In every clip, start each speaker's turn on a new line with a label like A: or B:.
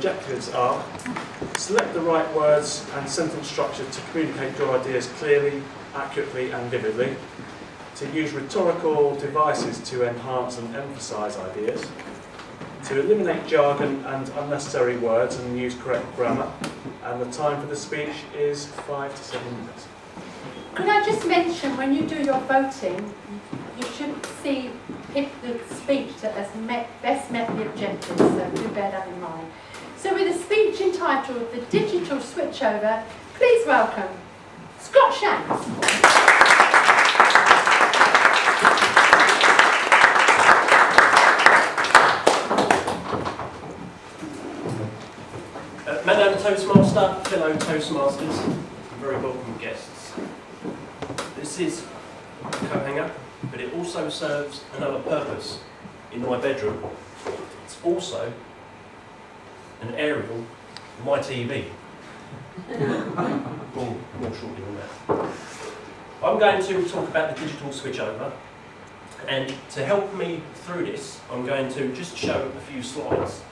A: objectives are: select the right words and sentence structure to communicate your ideas clearly, accurately and vividly, to use rhetorical devices to enhance and emphasise ideas, to eliminate jargon and unnecessary words and use correct grammar, and the time for the speech is 5 to 7 minutes.
B: Could I just mention, when you do your voting, you should pick the speech that has best met the objectives, so do bear that in mind. So with a speech entitled The Digital Switchover, please welcome Scott Shanks.
C: Madam Toastmaster, fellow Toastmasters, very welcome guests. This is a coat hanger, but it also serves another purpose in my bedroom. It's also an aerial of my TV. More shortly on that. I'm going to talk about the digital switchover, and to help me through this, I'm going to just show a few slides.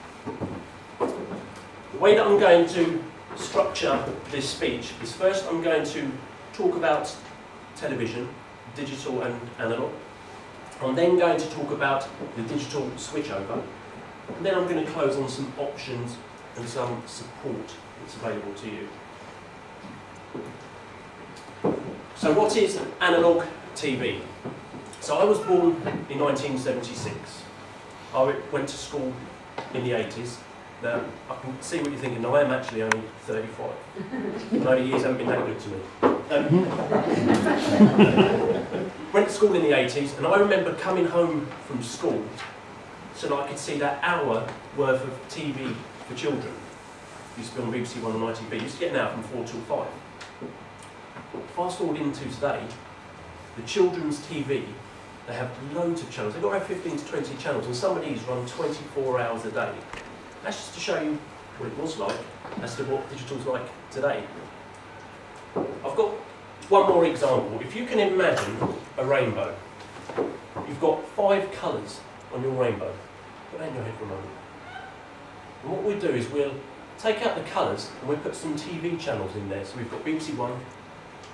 C: The way that I'm going to structure this speech is, first I'm going to talk about television, digital and analogue. I'm then going to talk about the digital switchover, and then I'm going to close on some options and some support that's available to you. So what is analogue TV? So I was born in 1976. I went to school in the 80s. Now, I can see what you're thinking. No, I am actually only 35. 90 years haven't been that good to me. Went to school in the 80s, and I remember coming home from school so that I could see that hour worth of TV for children. Used to be on BBC One and ITV. Used to get an hour from 4 till 5. Fast forward into today, the children's TV, they have loads of channels. They've got around 15 to 20 channels, and some of these run 24 hours a day. That's just to show you what it was like as to what digital's like today. I've got one more example. If you can imagine a rainbow, you've got 5 colours on your rainbow. Put that in your head for a moment. And what we'll do is we'll take out the colours and we'll put some TV channels in there. So we've got BBC One,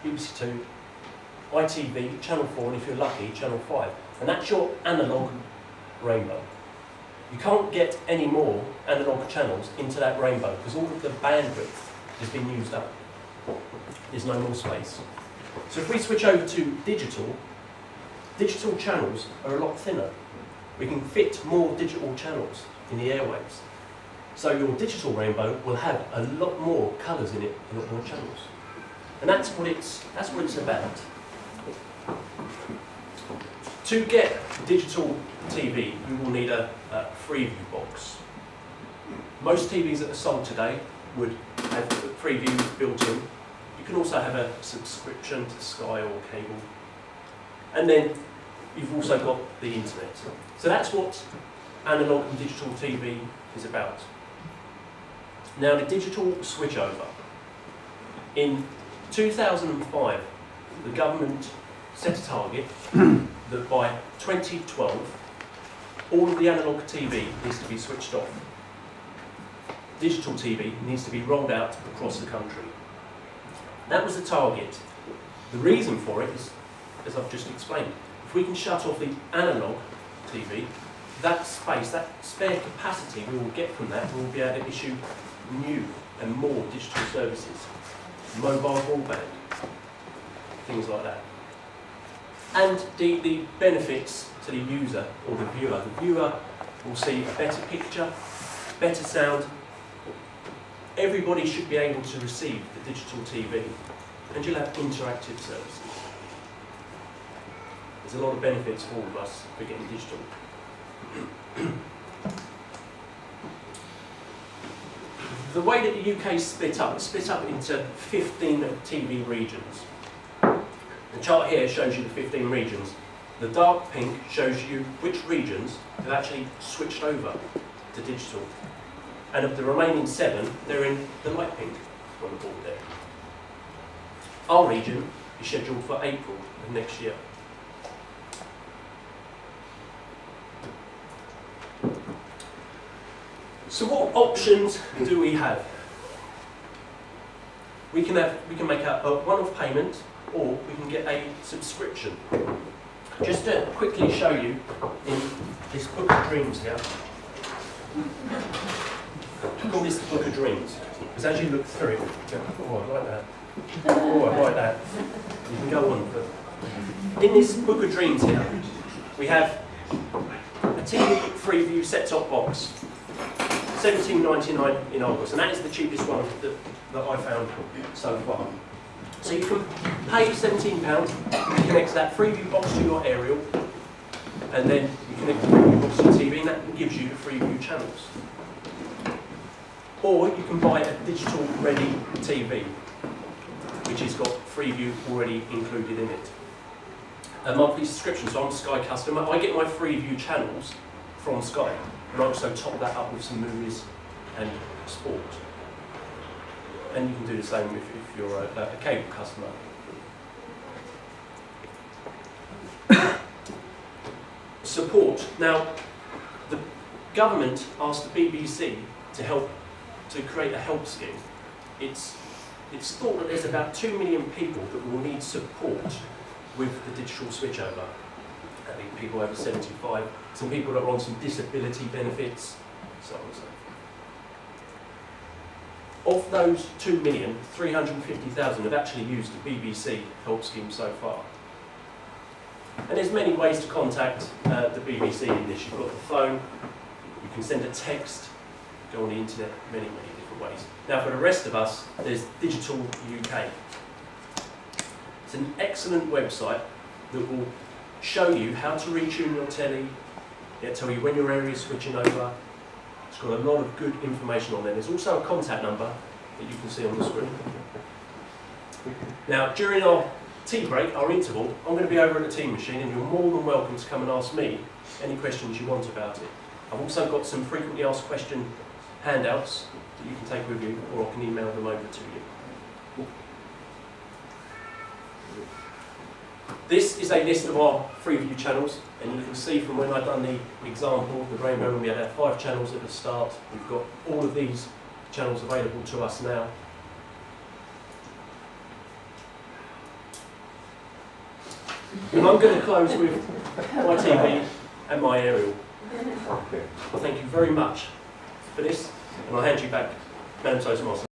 C: BBC Two, ITV, Channel 4, and if you're lucky, Channel 5. And that's your analogue rainbow. You can't get any more analogue channels into that rainbow because all of the bandwidth has been used up. There's no more space. So if we switch over to digital, digital channels are a lot thinner. We can fit more digital channels in the airwaves. So your digital rainbow will have a lot more colours in it, a lot more channels. And that's what it's about. To get digital TV, we will need a Freeview box. Most TVs that are sold today would have Freeview built in. You can also have a subscription to Sky or cable. And then you've also got the internet. So that's what analogue and digital TV is about. Now the digital switchover. In 2005, the government set a target that by 2012, all of the analogue TV needs to be switched off. Digital TV needs to be rolled out across the country. That was the target. The reason for it is, as I've just explained, if we can shut off the analogue TV, that space, that spare capacity we will get from that, we will be able to issue new and more digital services, mobile broadband, things like that. And the benefits to the user or the viewer. The viewer will see a better picture, better sound. Everybody should be able to receive the digital TV, and you'll have interactive services. There's a lot of benefits for all of us for getting digital. The way that the UK is split up, it's split up into 15 TV regions. The chart here shows you the 15 regions. The dark pink shows you which regions have actually switched over to digital. And of the remaining 7, they're in the light pink on the board there. Our region is scheduled for April of next year. So what options do we have? We can make a one-off payment, or we can get a subscription. Just to quickly show you in this Book of Dreams here. I call this the Book of Dreams, because as you look through it, you go, oh, I like that. Oh, I like that. You can go on. But in this Book of Dreams here, we have a TV Freeview set-top box, $17.99 in August, and that is the cheapest one that I found so far. So you can pay £17, you connect that Freeview box to your aerial, and then you connect the Freeview box to your TV, and that gives you the Freeview channels. Or you can buy a digital ready TV, which has got Freeview already included in it. A monthly subscription, so I'm a Sky customer. I get my Freeview channels from Sky, and I also top that up with some movies and sport. And you can do the same if you're a cable customer. Support. Now, the government asked the BBC to create a help scheme. It's thought that there's about 2 million people that will need support with the digital switchover. I think people over 75, some people that are on some disability benefits, so on and so forth. Of those 2 million, 350,000 have actually used the BBC help scheme so far. And there's many ways to contact the BBC in this. You've got the phone, you can send a text, go on the internet, many different ways. Now for the rest of us, there's Digital UK. It's an excellent website that will show you how to retune your telly, it'll tell you when your area is switching over. It's got a lot of good information on there. There's also a contact number that you can see on the screen. Now, during our tea break, our interval, I'm going to be over at the tea machine, and you're more than welcome to come and ask me any questions you want about it. I've also got some frequently asked question handouts that you can take with you, or I can email them over to you. This is a list of our Freeview channels, and you can see from when I've done the example of the rainbow, when we had our 5 channels at the start, we've got all of these channels available to us now. And I'm going to close with my TV and my aerial. Well, thank you very much for this, and I'll hand you back, Madam Toastmaster.